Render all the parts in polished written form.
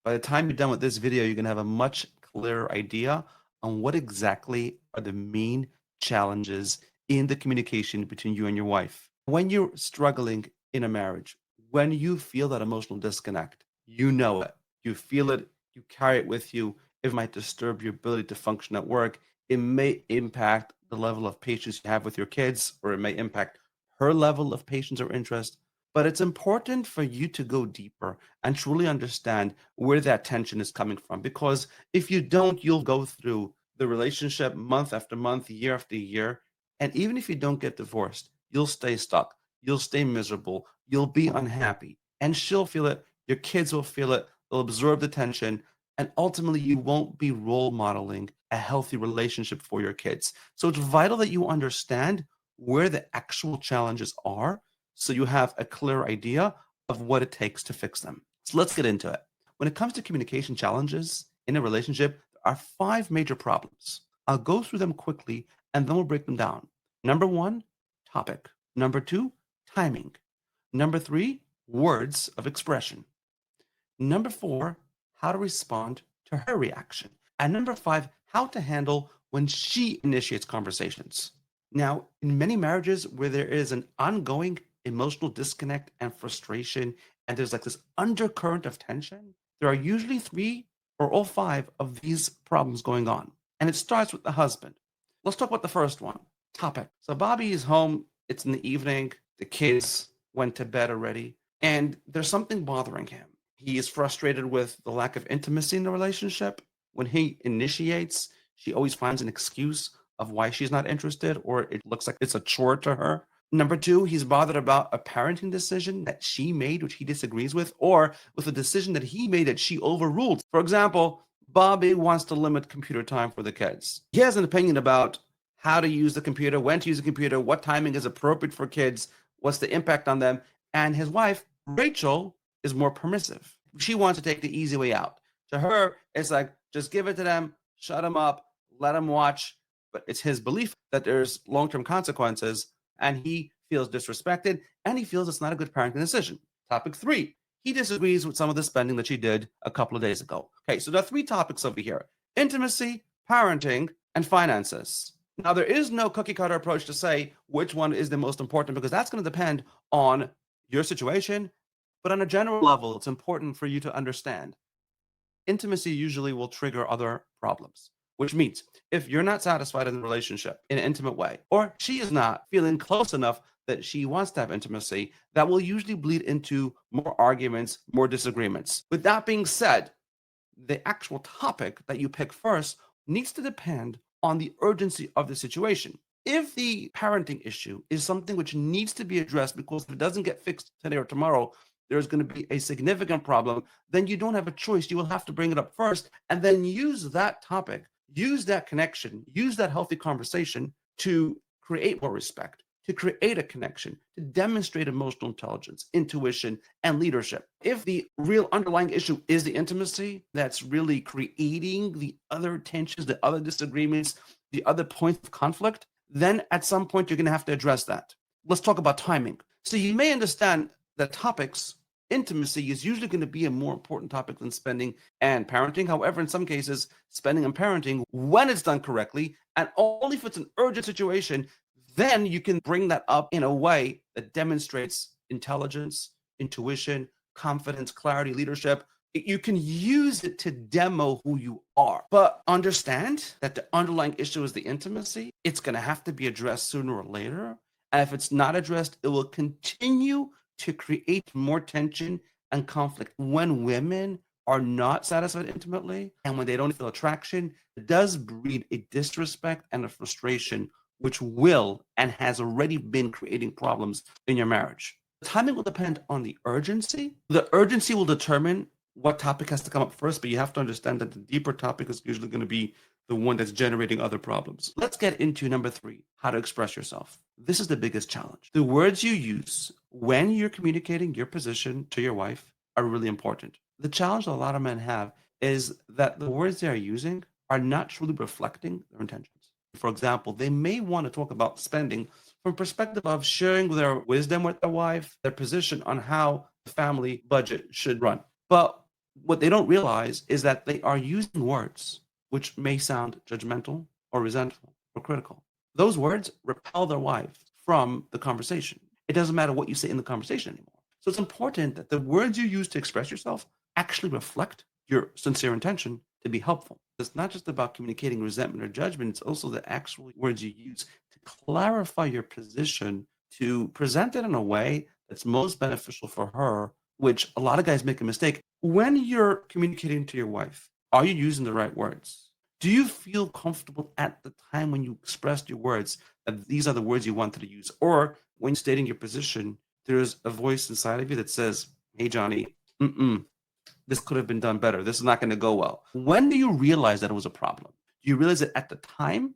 By the time you're done with this video, you're going to have a much clearer idea on what exactly are the main challenges in the communication between you and your wife. When you're struggling in a marriage, when you feel that emotional disconnect, you know it, you feel it, you carry it with you. It might disturb your ability to function at work. It may impact the level of patience you have with your kids, or it may impact her level of patience or interest. But it's important for you to go deeper and truly understand where that tension is coming from. Because if you don't, you'll go through the relationship month after month, year after year. And even if you don't get divorced, you'll stay stuck. You'll stay miserable. You'll be unhappy. And she'll feel it. Your kids will feel it. They'll absorb the tension. And ultimately, you won't be role modeling a healthy relationship for your kids. So it's vital that you understand where the actual challenges are so you have a clear idea of what it takes to fix them. So let's get into it. When it comes to communication challenges in a relationship, there are five major problems. I'll go through them quickly and then we'll break them down. Number one, topic. Number two, timing. Number three, words of expression. Number four, how to respond to her reaction. And number five, how to handle when she initiates conversations. Now, in many marriages where there is an ongoing emotional disconnect and frustration, and there's like this undercurrent of tension, there are usually three or all five of these problems going on. And it starts with the husband. Let's talk about the first one, topic. So Bobby is home, it's in the evening, the kids went to bed already, and there's something bothering him. He is frustrated with the lack of intimacy in the relationship. When he initiates, she always finds an excuse of why she's not interested, or it looks like it's a chore to her. Number two, he's bothered about a parenting decision that she made, which he disagrees with, or with a decision that he made that she overruled. For example, Bobby wants to limit computer time for the kids. He has an opinion about how to use the computer, when to use the computer, what timing is appropriate for kids, what's the impact on them. And his wife, Rachel, is more permissive. She wants to take the easy way out. To her, it's like, just give it to them, shut them up, let them watch. But it's his belief that there's long term consequences, and he feels disrespected, and he feels it's not a good parenting decision. Topic three, he disagrees with some of the spending that she did a couple of days ago. Okay, so there are three topics over here: intimacy, parenting, and finances. Now, there is no cookie cutter approach to say which one is the most important because that's going to depend on your situation. But on a general level, it's important for you to understand intimacy usually will trigger other problems, which means if you're not satisfied in the relationship in an intimate way, or she is not feeling close enough that she wants to have intimacy, that will usually bleed into more arguments, more disagreements. With that being said, the actual topic that you pick first needs to depend on the urgency of the situation. If the parenting issue is something which needs to be addressed because if it doesn't get fixed today or tomorrow, there's going to be a significant problem, then you don't have a choice. You will have to bring it up first and then use that topic, use that connection, use that healthy conversation to create more respect, to create a connection, to demonstrate emotional intelligence, intuition, and leadership. If the real underlying issue is the intimacy that's really creating the other tensions, the other disagreements, the other points of conflict, then at some point you're going to have to address that. Let's talk about timing. So you may understand that topics, intimacy is usually going to be a more important topic than spending and parenting. However, in some cases, spending and parenting, when it's done correctly, and only if it's an urgent situation, then you can bring that up in a way that demonstrates intelligence, intuition, confidence, clarity, leadership. You can use it to demo who you are, but understand that the underlying issue is the intimacy. It's going to have to be addressed sooner or later. And if it's not addressed, it will continue to create more tension and conflict. When women are not satisfied intimately and when they don't feel attraction, it does breed a disrespect and a frustration which will and has already been creating problems in your marriage. The timing will depend on the urgency. The urgency will determine what topic has to come up first, but you have to understand that the deeper topic is usually going to be the one that's generating other problems. Let's get into number three, how to express yourself. This is the biggest challenge. The words you use when you're communicating your position to your wife are really important. The challenge that a lot of men have is that the words they are using are not truly reflecting their intentions. For example, they may want to talk about spending from perspective of sharing their wisdom with their wife, their position on how the family budget should run. But What they don't realize is that they are using words which may sound judgmental or resentful or critical. Those words repel their wife from the conversation. It doesn't matter what you say in the conversation anymore. So it's important that the words you use to express yourself actually reflect your sincere intention to be helpful. It's not just about communicating resentment or judgment, it's also the actual words you use to clarify your position, to present it in a way that's most beneficial for her, which a lot of guys make a mistake. When you're communicating to your wife, are you using the right words? Do you feel comfortable at the time when you expressed your words that these are the words you wanted to use? Or when stating your position, there's a voice inside of you that says, hey, Johnny, this could have been done better. This is not going to go well. When do you realize that it was a problem? Do you realize it at the time,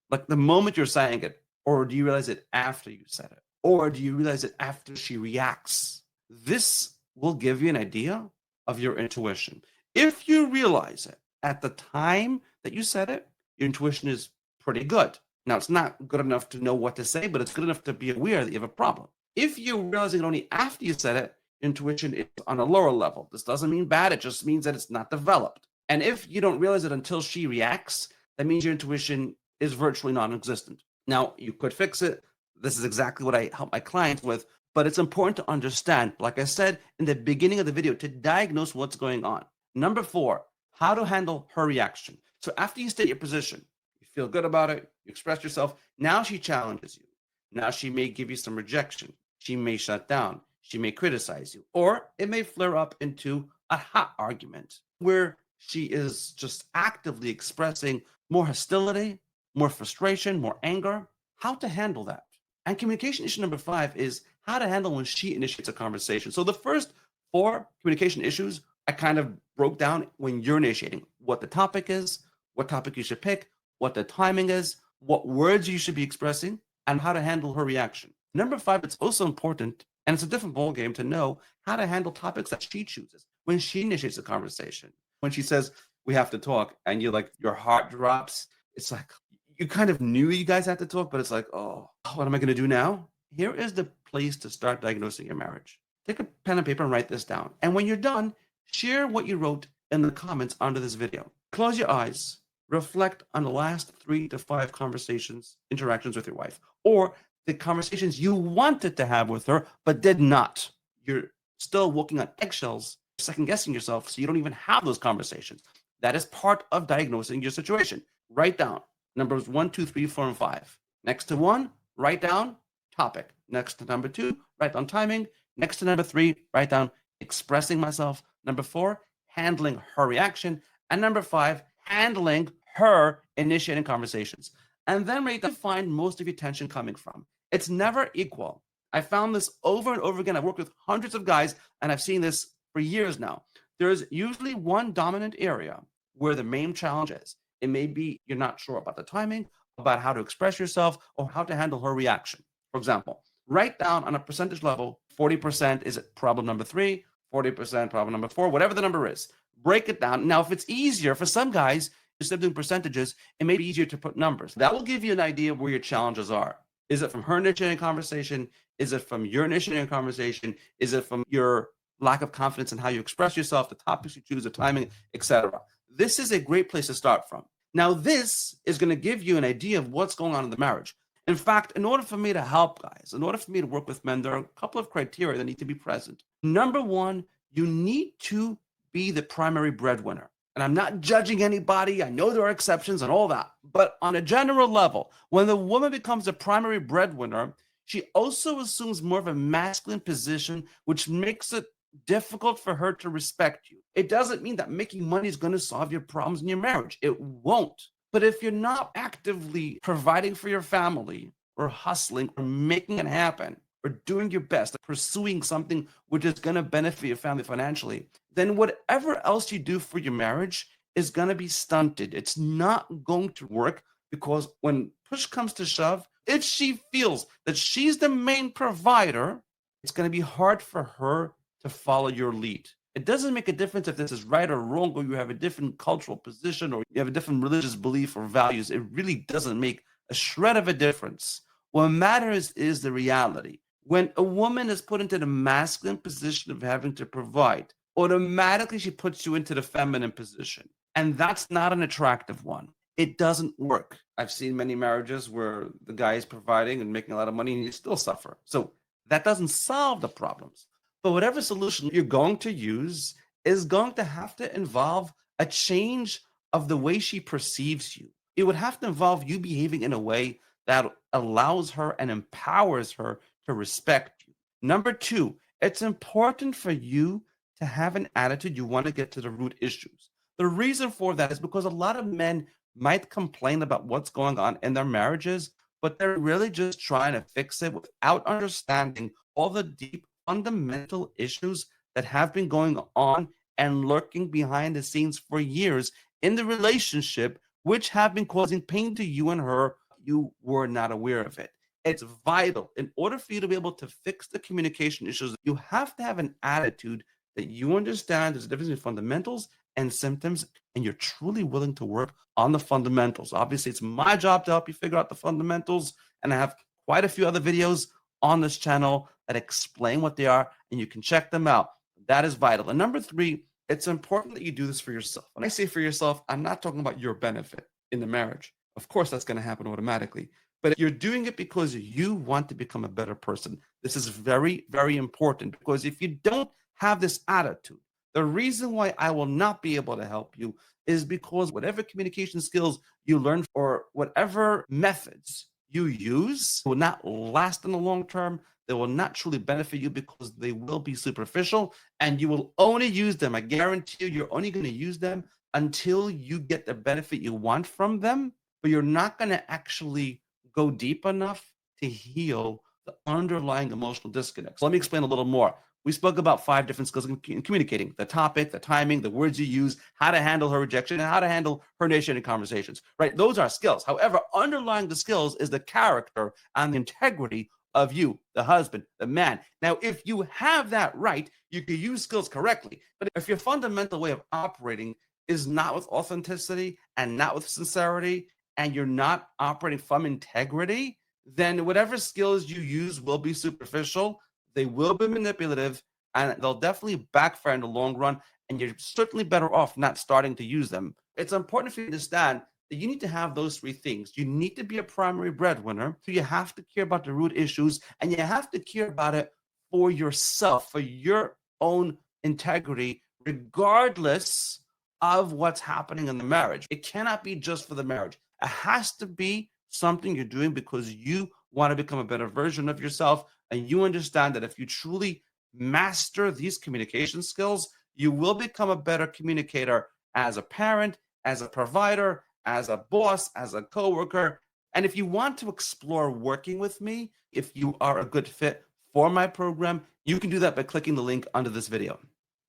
like the moment you're saying it? Or do you realize it after you said it? Or do you realize it after she reacts? This will give you an idea of your intuition. If you realize it at the time that you said it, your intuition is pretty good. Now, it's not good enough to know what to say, but it's good enough to be aware that you have a problem. If you're realizing it only after you said it, intuition is on a lower level. This doesn't mean bad, it just means that it's not developed. And if you don't realize it until she reacts, that means your intuition is virtually non existent. Now, you could fix it. This is exactly what I help my clients with, but it's important to understand, like I said in the beginning of the video, to diagnose what's going on. Number 4, how to handle her reaction. So after you state your position, you feel good about it, you express yourself, now she challenges you. Now she may give you some rejection. She may shut down. She may criticize you, or it may flare up into a hot argument where she is just actively expressing more hostility, more frustration, more anger. How to handle that? And communication issue number 5 is how to handle when she initiates a conversation. So the first 4 communication issues I kind of broke down when you're initiating what the topic is, what topic you should pick, what the timing is, what words you should be expressing, and how to handle her reaction. Number 5, it's also important, and it's a different ballgame to know how to handle topics that she chooses when she initiates a conversation. When she says, we have to talk, and you like your heart drops, it's like you kind of knew you guys had to talk, but it's like, oh, what am I going to do now? Here is the place to start diagnosing your marriage. Take a pen and paper and write this down. And when you're done, share what you wrote in the comments under this video. Close your eyes, reflect on the last 3 to 5 conversations, interactions with your wife, or the conversations you wanted to have with her, but did not. You're still walking on eggshells, second guessing yourself, so you don't even have those conversations. That is part of diagnosing your situation. Write down numbers 1, 2, 3, 4, and 5. Next to 1, write down topic. Next to number 2, write down timing. Next to number 3, write down expressing myself. Number 4, handling her reaction. And number 5, handling her initiating conversations. And then where you can find most of your tension coming from. It's never equal. I found this over and over again. I've worked with hundreds of guys, and I've seen this for years now. There's usually one dominant area where the main challenge is. It may be you're not sure about the timing, about how to express yourself, or how to handle her reaction. For example, write down on a percentage level, 40% is problem number 3, 40% problem number 4, whatever the number is. Break it down. Now, if it's easier for some guys, instead of doing percentages, it may be easier to put numbers. That will give you an idea of where your challenges are. Is it from her initiating conversation? Is it from your initiating conversation? Is it from your lack of confidence in how you express yourself, the topics you choose, the timing, etc.? This is a great place to start from. Now, this is going to give you an idea of what's going on in the marriage. In fact, in order for me to help guys, in order for me to work with men, there are a couple of criteria that need to be present. Number 1, you need to be the primary breadwinner. And I'm not judging anybody. I know there are exceptions and all that. But on a general level, when the woman becomes a primary breadwinner, she also assumes more of a masculine position, which makes it difficult for her to respect you. It doesn't mean that making money is going to solve your problems in your marriage. It won't. But if you're not actively providing for your family or hustling or making it happen or doing your best, pursuing something which is going to benefit your family financially, then whatever else you do for your marriage is going to be stunted. It's not going to work because when push comes to shove, if she feels that she's the main provider, it's going to be hard for her to follow your lead. It doesn't make a difference if this is right or wrong, or you have a different cultural position, or you have a different religious belief or values. It really doesn't make a shred of a difference. What matters is the reality. When a woman is put into the masculine position of having to provide, automatically she puts you into the feminine position. And that's not an attractive one. It doesn't work. I've seen many marriages where the guy is providing and making a lot of money and you still suffer. So that doesn't solve the problems. But whatever solution you're going to use is going to have to involve a change of the way she perceives you. It would have to involve you behaving in a way that allows her and empowers her to respect you. Number two, it's important for you to have an attitude you want to get to the root issues. The reason for that is because a lot of men might complain about what's going on in their marriages, but they're really just trying to fix it without understanding all the deep fundamental issues that have been going on and lurking behind the scenes for years in the relationship, which have been causing pain to you and her. You were not aware of it. It's vital. In order for you to be able to fix the communication issues, you have to have an attitude that you understand there's a difference between fundamentals and symptoms, and you're truly willing to work on the fundamentals. Obviously, it's my job to help you figure out the fundamentals, and I have quite a few other videos on this channel that explain what they are, and you can check them out. That is vital. And number three, it's important that you do this for yourself. When I say for yourself, I'm not talking about your benefit in the marriage. Of course, that's going to happen automatically. But you're doing it because you want to become a better person. This is very, very important because if you don't have this attitude, the reason why I will not be able to help you is because whatever communication skills you learn or whatever methods you use will not last in the long term. They will not truly benefit you because they will be superficial and you will only use them. I guarantee you, you're only going to use them until you get the benefit you want from them, but you're not going to actually go deep enough to heal the underlying emotional disconnect. So let me explain a little more. We spoke about 5 different skills in communicating: the topic, the timing, the words you use, how to handle her rejection, and how to handle her initiating conversations, right? Those are skills. However, underlying the skills is the character and the integrity of you, the husband, the man. Now, if you have that right, you can use skills correctly. But if your fundamental way of operating is not with authenticity and not with sincerity, and you're not operating from integrity, then whatever skills you use will be superficial, they will be manipulative, and they'll definitely backfire in the long run. And you're certainly better off not starting to use them. It's important for you to understand that you need to have those 3 things. You need to be a primary breadwinner. So you have to care about the root issues, and you have to care about it for yourself, for your own integrity, regardless of what's happening in the marriage. It cannot be just for the marriage. It has to be something you're doing because you want to become a better version of yourself. And you understand that if you truly master these communication skills, you will become a better communicator as a parent, as a provider, as a boss, as a coworker. And if you want to explore working with me, if you are a good fit for my program, you can do that by clicking the link under this video.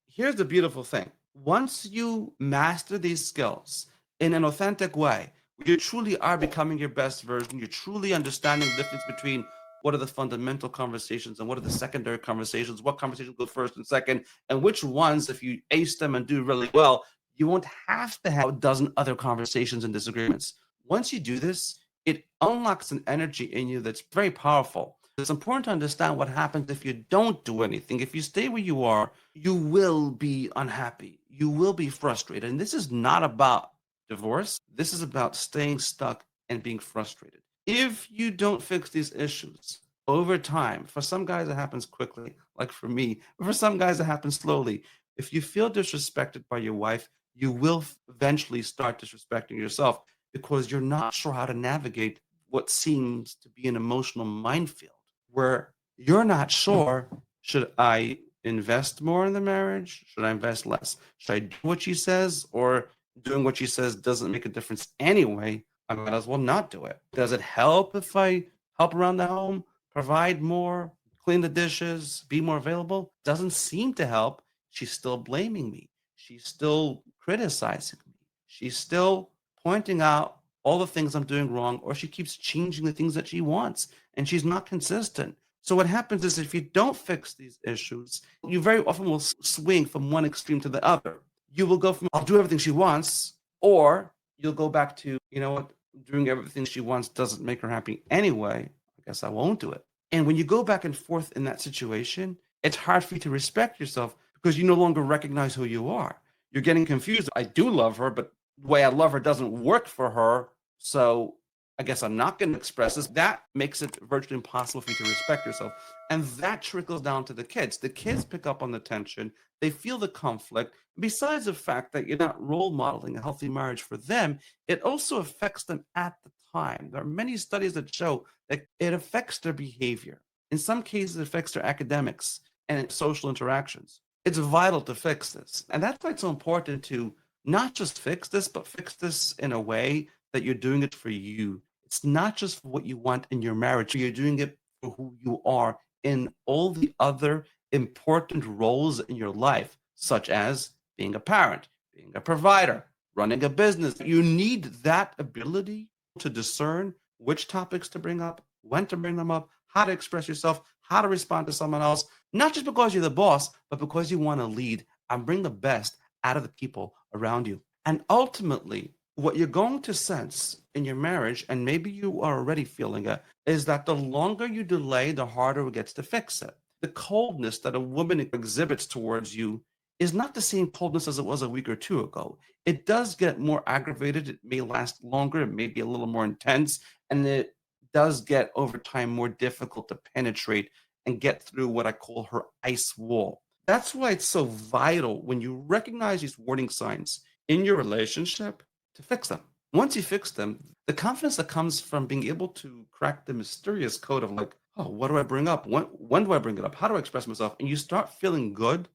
Here's the beautiful thing. Once you master these skills in an authentic way, you truly are becoming your best version. You're truly understanding the difference between what are the fundamental conversations and what are the secondary conversations, what conversations go first and second, and which ones, if you ace them and do really well, you won't have to have a dozen other conversations and disagreements. Once you do this, it unlocks an energy in you that's very powerful. It's important to understand what happens if you don't do anything. If you stay where you are, you will be unhappy. You will be frustrated. And this is not about divorce. This is about staying stuck and being frustrated. If you don't fix these issues over time, for some guys it happens quickly, like for me, but for some guys it happens slowly. If you feel disrespected by your wife, you will eventually start disrespecting yourself because you're not sure how to navigate what seems to be an emotional minefield where you're not sure, should I invest more in the marriage? Should I invest less? Should I do what she says, or doing what she says doesn't make a difference anyway? I might as well not do it. Does it help if I help around the home, provide more, clean the dishes, be more available? Doesn't seem to help. She's still blaming me. She's still criticizing me. She's still pointing out all the things I'm doing wrong, or she keeps changing the things that she wants, and she's not consistent. So what happens is if you don't fix these issues, you very often will swing from one extreme to the other. You will go from, I'll do everything she wants, or you'll go back to, you know what, doing everything she wants doesn't make her happy anyway. I guess I won't do it. And when you go back and forth in that situation, it's hard for you to respect yourself because you no longer recognize who you are. You're getting confused. I do love her, but the way I love her doesn't work for her. So I guess I'm not going to express this. That makes it virtually impossible for you to respect yourself. And that trickles down to the kids. The kids pick up on the tension, they feel the conflict. Besides the fact that you're not role modeling a healthy marriage for them, it also affects them at the time. There are many studies that show that it affects their behavior. In some cases, it affects their academics and social interactions. It's vital to fix this. And that's why it's so important to not just fix this, but fix this in a way that you're doing it for you. It's not just for what you want in your marriage, you're doing it for who you are in all the other important roles in your life, such as being a parent, being a provider, running a business. You need that ability to discern which topics to bring up, when to bring them up, how to express yourself, how to respond to someone else, not just because you're the boss, but because you want to lead and bring the best out of the people around you. And ultimately, what you're going to sense in your marriage, and maybe you are already feeling it, is that the longer you delay, the harder it gets to fix it. The coldness that a woman exhibits towards you is not the same coldness as it was a week or two ago. It does get more aggravated. It may last longer. It may be a little more intense. And it does get over time more difficult to penetrate and get through what I call her ice wall. That's why it's so vital when you recognize these warning signs in your relationship to fix them. Once you fix them, the confidence that comes from being able to crack the mysterious code of like, oh, what do I bring up? When do I bring it up? How do I express myself? And you start feeling good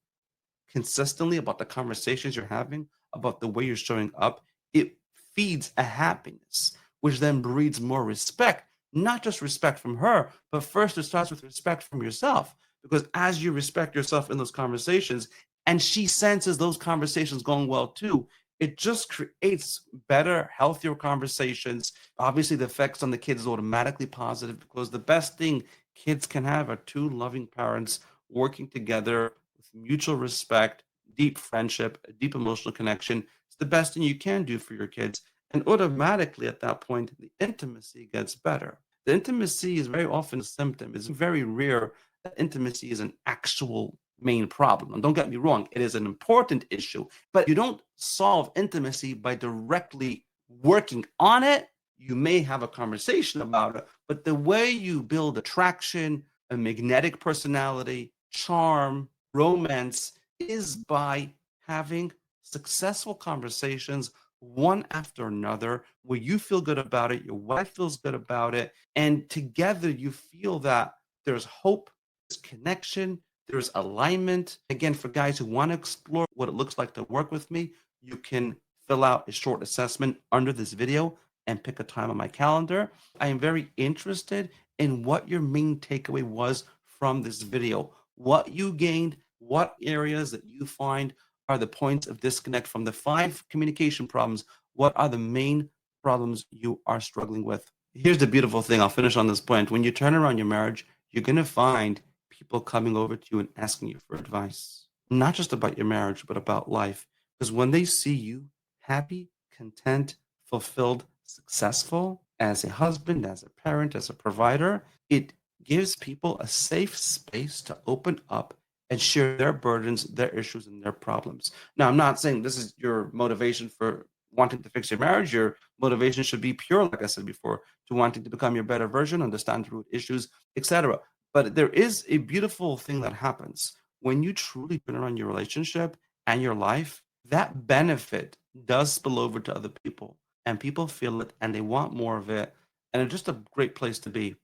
consistently about the conversations you're having, about the way you're showing up, it feeds a happiness, which then breeds more respect, not just respect from her, but first it starts with respect from yourself. Because as you respect yourself in those conversations, and she senses those conversations going well too, it just creates better, healthier conversations. Obviously, the effects on the kids is automatically positive because the best thing kids can have are two loving parents working together with mutual respect, deep friendship, a deep emotional connection. It's the best thing you can do for your kids. And automatically at that point, the intimacy gets better. The intimacy is very often a symptom. It's very rare that intimacy is an actual main problem. And don't get me wrong, it is an important issue, but you don't solve intimacy by directly working on it. You may have a conversation about it, but the way you build attraction, a magnetic personality, charm, romance is by having successful conversations one after another where you feel good about it, your wife feels good about it, and together you feel that there's hope, there's connection, there's alignment. Again, for guys who want to explore what it looks like to work with me, you can fill out a short assessment under this video and pick a time on my calendar. I am very interested in what your main takeaway was from this video, what you gained, what areas that you find are the points of disconnect from the 5 communication problems. What are the main problems you are struggling with? Here's the beautiful thing. I'll finish on this point. When you turn around your marriage, you're going to find people coming over to you and asking you for advice, not just about your marriage, but about life. Because when they see you happy, content, fulfilled, successful as a husband, as a parent, as a provider, it gives people a safe space to open up and share their burdens, their issues, and their problems. Now, I'm not saying this is your motivation for wanting to fix your marriage. Your motivation should be pure, like I said before, to wanting to become your better version, understand the root issues, etc. But there is a beautiful thing that happens when you truly turn around your relationship and your life. That benefit does spill over to other people, and people feel it and they want more of it. And it's just a great place to be.